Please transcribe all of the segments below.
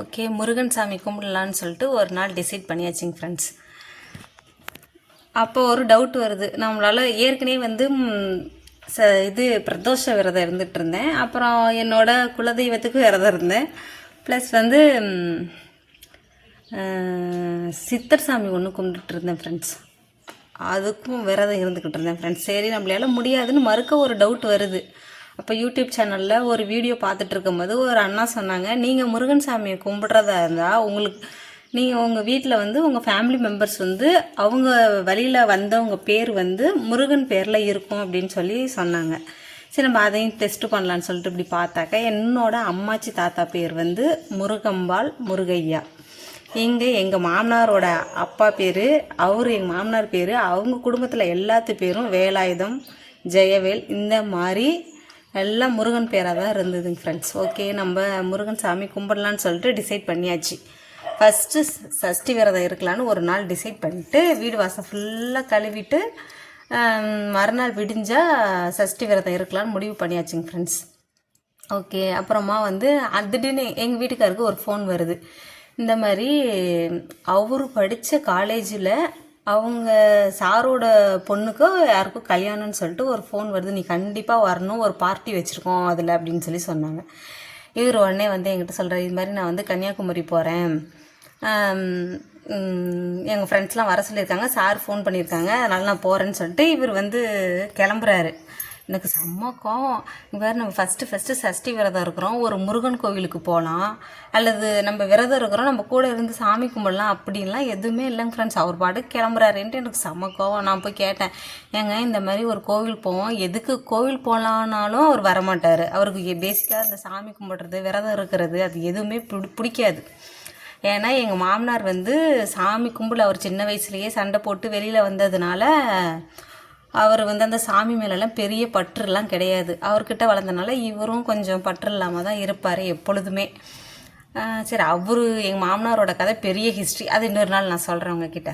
Okay, Murugan சாமி கும்பிடலான்னு சொல்லிட்டு ஒரு நாள் டிசைட் பண்ணியாச்சுங்க ஃப்ரெண்ட்ஸ். அப்போ ஒரு டவுட் வருது, நம்மளால் ஏற்கனவே வந்து இது பிரதோஷ விரதம் இருந்துகிட்டு இருந்தேன். அப்புறம் என்னோட குலதெய்வத்துக்கு விரதம் இருந்தேன். ப்ளஸ் வந்து சித்தர் சாமி ஒன்று கும்பிட்டுட்டு இருந்தேன் ஃப்ரெண்ட்ஸ். அதுக்கும் விரதம் இருந்துக்கிட்டு இருந்தேன் ஃப்ரெண்ட்ஸ். சரி, நம்மளால முடியாதுன்னு மறுக்க ஒரு டவுட் வருது. அப்போ யூடியூப் சேனலில் ஒரு வீடியோ பார்த்துட்டு இருக்கும்போது ஒரு அண்ணா சொன்னாங்க, நீங்கள் முருகன் சாமியை கும்பிட்றதா இருந்தால் நீங்கள் உங்கள் வீட்டில் வந்து உங்கள் ஃபேமிலி மெம்பர்ஸ் வந்து அவங்க வழியில் வந்தவங்க பேர் வந்து முருகன் பேரில் இருக்கும் அப்படின்னு சொல்லி சொன்னாங்க. சரி, நம்ம அதையும் டெஸ்ட் பண்ணலான்னு சொல்லிட்டு இப்படி பார்த்தாக்க என்னோட அம்மாச்சி தாத்தா பேர் வந்து முருகம்பாள் முருகையா. எங்கள் மாமனாரோட அப்பா பேர், எங்கள் மாமனார் பேர், அவங்க குடும்பத்தில் எல்லாத்து பேரும் வேலாயுதம், ஜெயவேல், இந்த மாதிரி எல்லாம் முருகன் பேராக தான் இருந்ததுங்க ஃப்ரெண்ட்ஸ். ஓகே, நம்ம முருகன் சாமி கும்பிடலான்னு சொல்லிட்டு டிசைட் பண்ணியாச்சு. ஃபஸ்ட்டு சஷ்டி விரதம் இருக்கலான்னு ஒரு நாள் டிசைட் பண்ணிவிட்டு வீடு வாசல் ஃபுல்லாக கழுவிட்டு மறுநாள் விடிஞ்சால் சஷ்டி விரதம் இருக்கலான்னு முடிவு பண்ணியாச்சுங்க ஃப்ரெண்ட்ஸ். ஓகே, அப்புறமா வந்து திடீர்னு எங்கள் வீட்டுக்காருக்கு ஒரு ஃபோன் வருது. இந்த மாதிரி அவர் படித்த காலேஜில் அவங்க சாரோட பொண்ணுக்கோ யாருக்கும் கல்யாணம்னு சொல்லிட்டு ஒரு ஃபோன் வருது. நீ கண்டிப்பாக வரணும், ஒரு பார்ட்டி வச்சுருக்கோம் அதில் அப்படின்னு சொல்லி சொன்னாங்க. இவர் உடனே வந்து என்கிட்ட சொல்கிறார், இது மாதிரி நான் வந்து கன்னியாகுமரி போகிறேன், எங்கள் ஃப்ரெண்ட்ஸ்லாம் வர சொல்லியிருக்காங்க, சார் ஃபோன் பண்ணியிருக்காங்க, அதனால் நான் போகிறேன்னு சொல்லிட்டு இவர் வந்து கிளம்புறாரு. எனக்கு செம்ம கோவம். வேறு நம்ம ஃபஸ்ட்டு சஷ்டி விரதம் இருக்கிறோம், ஒரு முருகன் கோவிலுக்கு போகலாம், அல்லது நம்ம விரதம் இருக்கிறோம் நம்ம கூட இருந்து சாமி கும்பிடலாம், அப்படின்லாம் எதுவுமே இல்லைங்க ஃப்ரெண்ட்ஸ். அவர் பாட்டுக்கு கிளம்புறாருன்ட்டு எனக்கு செம்ம கோவம். நான் போய் கேட்டேன், ஏங்க இந்த மாதிரி ஒரு கோவில் போவோம், எதுக்கு கோவில் போகலான்னாலும் அவர் வரமாட்டார். அவருக்கு பேசிக்காக இந்த சாமி கும்பிட்றது விரதம் இருக்கிறது அது எதுவுமே பிடிக்காது. ஏன்னா எங்கள் மாமனார் வந்து சாமி கும்பிடல, அவர் சின்ன வயசுலேயே சண்டை போட்டு வெளியில் வந்ததுனால அவர் வந்து அந்த சாமி மேலெல்லாம் பெரிய பற்றுலாம் கிடையாது. அவர்கிட்ட வளர்ந்தனால இவரும் கொஞ்சம் பற்று இல்லாமல் தான் இருப்பார் எப்பொழுதுமே. சரி, எங்கள் மாமனாரோட கதை பெரிய ஹிஸ்ட்ரி, அது இன்னொரு நாள் நான் சொல்கிறேன் உங்ககிட்ட.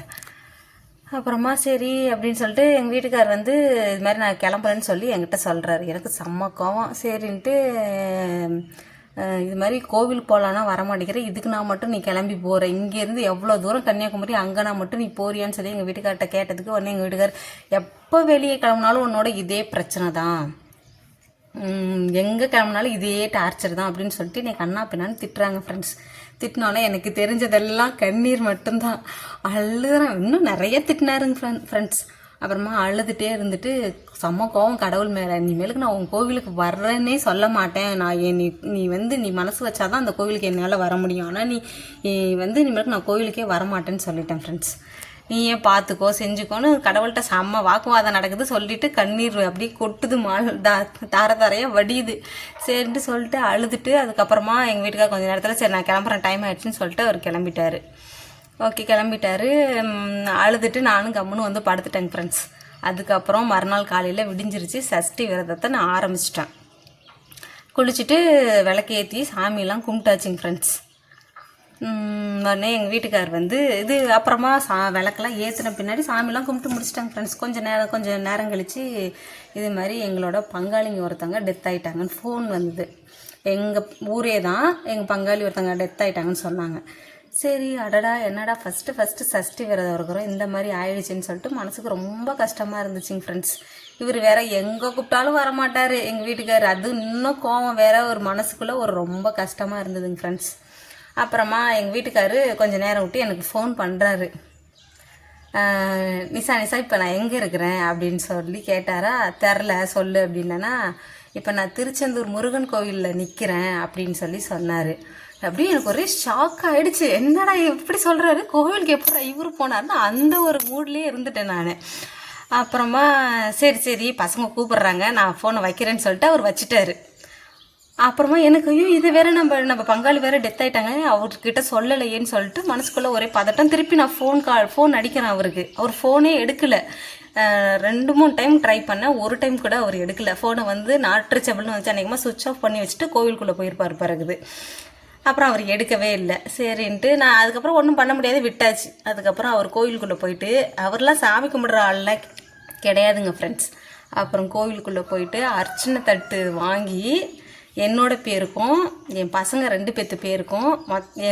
அப்புறமா சரி அப்படின்னு சொல்லிட்டு எங்கள் வீட்டுக்கார் வந்து இது மாதிரி நான் கிளம்புறேன்னு சொல்லி என்கிட்ட சொல்கிறாரு. எனக்கு செம்ம கோவம். சரின்ட்டு இது மாதிரி கோவில் போகலான்னா வரமாட்டேங்கிற, இதுக்கு நான் மட்டும் நீ கிளம்பி போகிற, இங்கேருந்து எவ்வளோ தூரம் கன்னியாகுமரி, அங்கே நான் மட்டும் நீ போறியான்னு சொல்லி எங்கள் வீட்டுக்கார்ட்ட கேட்டதுக்கு உடனே எங்கள் வீட்டுக்கார், எப்போ வெளியே கிளம்புனாலும் உன்னோட இதே பிரச்சனை தான், எங்கே கிளம்புனாலும் இதே டார்ச்சர் தான் அப்படின்னு சொல்லிட்டு எனக்கு கண்ணா பின்னான்னு திட்டுறாங்க ஃப்ரெண்ட்ஸ். திட்டினாலும் எனக்கு தெரிஞ்சதெல்லாம் கண்ணீர் மட்டும்தான். அழுகிறேன். இன்னும் நிறைய திட்டினாருங்க ஃப்ரெண்ட்ஸ். அப்புறமா அழுதுகிட்டே இருந்துட்டு செம்ம கோவம் கடவுள் மேலே, இனிமேலுக்கு நான் உன் கோவிலுக்கு வர்றேன்னே சொல்ல மாட்டேன், நான் நீ மனசு வச்சாதான் அந்த கோவிலுக்கு என்னால் வர முடியும், ஆனால் நீ வந்து இனிமேலுக்கு நான் கோவிலுக்கே வரமாட்டேன்னு சொல்லிட்டேன் ஃப்ரெண்ட்ஸ். நீ ஏன் பார்த்துக்கோ செஞ்சுக்கோன்னு கடவுள்கிட்ட செம்ம வாக்குவாதம் நடக்குது. சொல்லிட்டு கண்ணீர் அப்படியே கொட்டுது, தாரையாக வடியுது. சரின்ட்டு சொல்லிட்டு அழுதுட்டு அதுக்கப்புறமா எங்கள் வீட்டுக்கார கொஞ்சம் நேரத்தில் சரி நான் கிளம்புறேன், டைம் ஆகிடுச்சின்னு சொல்லிட்டு அவர் கிளம்பிட்டார். ஓகே, கிளம்பிட்டாரு. அழுதுட்டு நானும் கம்முன்னு வந்து படுத்துட்டேங்க ஃப்ரெண்ட்ஸ். அதுக்கப்புறம் மறுநாள் காலையில் விடிஞ்சிருச்சு. சஷ்டி விரதத்தை நான் ஆரம்பிச்சிட்டேன். குளிச்சுட்டு விளக்கேற்றி சாமியெல்லாம் கும்பிட்டாச்சுங்க ஃப்ரெண்ட்ஸ். உடனே எங்கள் வீட்டுக்கார் வந்து அப்புறமா விளக்கெல்லாம் ஏற்றின பின்னாடி சாமியெல்லாம் கும்பிட்டு முடிச்சிட்டாங்க ஃப்ரெண்ட்ஸ். கொஞ்சம் நேரம் கழித்து இது மாதிரி எங்களோட பங்காளிங்க ஒருத்தவங்க டெத் ஆகிட்டாங்கன்னு ஃபோன் வந்தது. எங்கள் ஊரே தான், எங்கள் பங்காளி ஒருத்தவங்க டெத் ஆகிட்டாங்கன்னு சொன்னாங்க. சரி, அடடா என்னடா ஃபஸ்ட்டு சஷ்டி விரதம் இருக்கிறோம், இந்த மாதிரி ஆயிடுச்சுன்னு சொல்லிட்டு மனசுக்கு ரொம்ப கஷ்டமாக இருந்துச்சுங்க ஃப்ரெண்ட்ஸ். இவர் வேற எங்கே கூப்பிட்டாலும் வரமாட்டார் எங்கள் வீட்டுக்கார். அது இன்னும் கோவம் வேற ஒரு மனசுக்குள்ளே ஒரு ரொம்ப கஷ்டமாக இருந்ததுங்க ஃப்ரெண்ட்ஸ். அப்புறமா எங்கள் வீட்டுக்காரு கொஞ்சம் நேரம் விட்டு எனக்கு ஃபோன் பண்ணுறாரு. நிசா இப்போ நான் எங்கே இருக்கிறேன் அப்படின்னு சொல்லி கேட்டாரா. தெரில சொல்லு அப்படின்னா, இப்போ நான் திருச்செந்தூர் முருகன் கோவிலில் நிற்கிறேன் அப்படின்னு சொல்லி சொன்னார். அப்படியே எனக்கு ஒரே ஷாக் ஆகிடுச்சு. என்னடா எப்படி சொல்கிறாரு, கோவிலுக்கு எப்படா இவர் போனார்னா அந்த ஒரு மூட்லேயே இருந்துட்டேன் நான். அப்புறமா சரி பசங்க கூப்பிட்றாங்க, நான் ஃபோனை வைக்கிறேன்னு சொல்லிட்டு அவர் வச்சுட்டாரு. அப்புறமா எனக்கு ஐயோ இது வேறு நம்ம பங்காளி வேறு டெத் ஆகிட்டாங்க, அவர்கிட்ட சொல்லலையேன்னு சொல்லிட்டு மனசுக்குள்ளே ஒரே பதட்டம். திருப்பி நான் ஃபோன் அடிக்கிறேன் அவருக்கு. அவர் ஃபோனே எடுக்கலை. 2-3 டைம் ட்ரை பண்ணேன், ஒரு டைம் கூட அவர் எடுக்கலை. ஃபோனை வந்து நாட் ரீச்சபிள்னு வச்சு அன்றைக்குமா சுவிட்ச் ஆஃப் பண்ணி வச்சுட்டு கோவிலுக்குள்ளே போயிருப்பார் பிறகுது. அப்புறம் அவர் எடுக்கவே இல்லை. சரின்ட்டு நான் அதுக்கப்புறம் ஒன்றும் பண்ண முடியாது, விட்டாச்சு. அதுக்கப்புறம் அவர் கோவிலுக்குள்ளே போயிட்டு, அவர்லாம் சாமி கும்பிட்ற ஆள்லாம் கிடையாதுங்க ஃப்ரெண்ட்ஸ். அப்புறம் கோவிலுக்குள்ளே போயிட்டு அர்ச்சனை தட்டு வாங்கி என்னோட பேருக்கும் என் பசங்க 2 பேர்த்து பேருக்கும்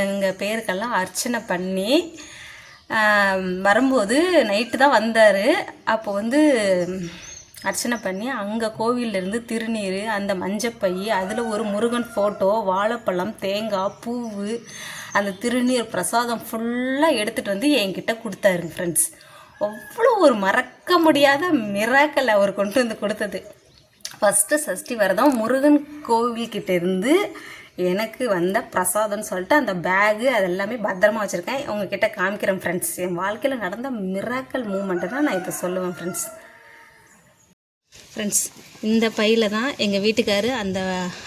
எங்கள் பேருக்கெல்லாம் அர்ச்சனை பண்ணி வரும்போது நைட்டு தான் வந்தார். அப்போ வந்து அர்ச்சனை பண்ணி அங்கே கோவிலேருந்து திருநீர், அந்த மஞ்சப்பை, அதில் ஒரு முருகன் ஃபோட்டோ, வாழைப்பழம், தேங்காய், பூவு, அந்த திருநீர் பிரசாதம் ஃபுல்லாக எடுத்துகிட்டு வந்து என்கிட்ட கொடுத்தாருங்க ஃப்ரெண்ட்ஸ். அவ்வளோ ஒரு மறக்க முடியாத மிராக்கல் அவர் கொண்டு வந்து கொடுத்தது. ஃபஸ்ட்டு சஷ்டி விரதம் முருகன் கோவில்கிட்ட இருந்து எனக்கு வந்த பிரசாதம்னு சொல்லிட்டு அந்த பேகு அதெல்லாமே பத்திரமா வச்சுருக்கேன். உங்ககிட்ட காமிக்கிறேன் ஃப்ரெண்ட்ஸ். என் வாழ்க்கையில் நடந்த மிராக்கல் மூமெண்ட்டு தான் நான் இதை சொல்லுவேன் ஃப்ரெண்ட்ஸ். இந்த பையில் தான் எங்கள் வீட்டுக்காரு அந்த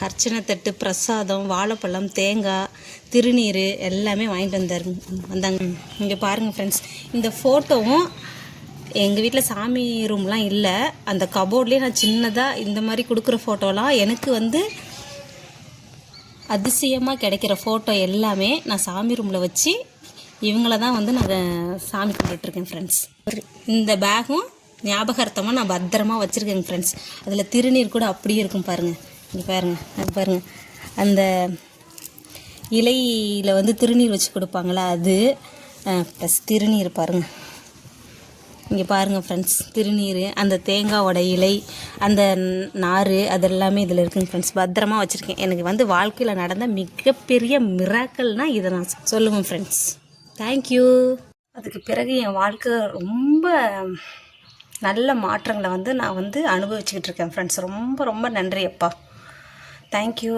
அர்ச்சனை தட்டு, பிரசாதம், வாழைப்பழம், தேங்காய், திருநீர் எல்லாமே வாங்கிட்டு வந்தாங்க. இங்கே பாருங்கள் ஃப்ரெண்ட்ஸ், இந்த ஃபோட்டோவும் எங்கள் வீட்டில் சாமி ரூம்லாம் இல்லை. அந்த கபோர்ட்லேயே நான் சின்னதாக இந்த மாதிரி கொடுக்குற ஃபோட்டோலாம் எனக்கு வந்து அதிசயமாக கிடைக்கிற ஃபோட்டோ எல்லாமே நான் சாமி ரூமில் வச்சு இவங்கள தான் வந்து நான் சாமி கும்பிட்டுருக்கேன் ஃப்ரெண்ட்ஸ். இந்த பேகும் ஞாபகார்த்தமாக நான் பத்திரமா வச்சுருக்கேங்க ஃப்ரெண்ட்ஸ். அதில் திருநீர் கூட அப்படியே இருக்கும் பாருங்கள். இங்கே பாருங்கள், அது பாருங்கள், அந்த இலையில் வந்து திருநீர் வச்சு கொடுப்பாங்களா அது, ப்ளஸ் திருநீர் பாருங்கள். இங்கே பாருங்கள் ஃப்ரெண்ட்ஸ், திருநீர், அந்த தேங்காவோட இலை, அந்த நார், அதெல்லாமே இதில் இருக்குங்க ஃப்ரெண்ட்ஸ். பத்திரமா வச்சுருக்கேன். எனக்கு வந்து வாழ்க்கையில் நடந்த மிகப்பெரிய மிராக்கல்னால் இதை நான் சொல்லுவேன் ஃப்ரெண்ட்ஸ். தேங்க்யூ. அதுக்கு பிறகு என் வாழ்க்கை ரொம்ப நல்ல மாற்றங்களை வந்து நான் வந்து அனுபவிச்சுக்கிட்டு இருக்கேன் ஃப்ரெண்ட்ஸ். ரொம்ப ரொம்ப நன்றி அப்பா. தேங்க்யூ.